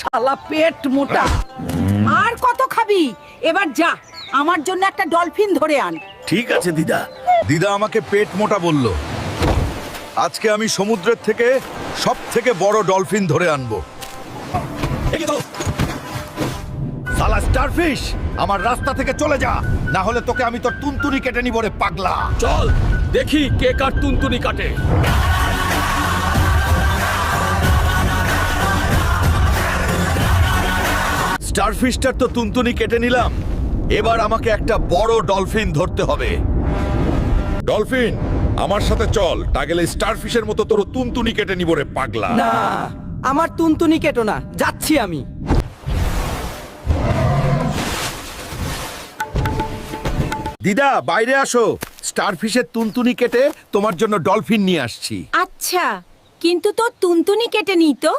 শালা পেট মোটা। আর কত খাবি? এবার যা, আমার জন্য একটা ডলফিন ধরে আন। ঠিক আছে দিদা। দিদা আমাকে পেট মোটা বলল। আজকে আমি সমুদ্রের থেকে সব থেকে বড় ডলফিন ধরে আনবো। শালা স্টারফিশ, আমার রাস্তা থেকে চলে যা, না হলে তোকে আমি তোর তুনতুনি কেটে নিব রে পাগলা। চল দেখি কে কার তুনতুনি কাটে। স্টারফিশটার তো তুনতুনি কেটে নিলাম, এবার আমাকে একটা বড় ডলফিন ধরতে হবে। ডলফিন, আমার সাথে চল, তা গেলে স্টারফিশের মতো তোর তুনতুনি কেটে নিব রে পাগলা। না, আমার তুনতুনি কেটো না, যাচ্ছি আমি। দিদা বাইরে আসো, স্টারফিশের তুনতুনি কেটে তোমার জন্য ডলফিন নিয়ে আসছি। আচ্ছা, কিন্তু তোর তুনতুনি কেটে নিই তো।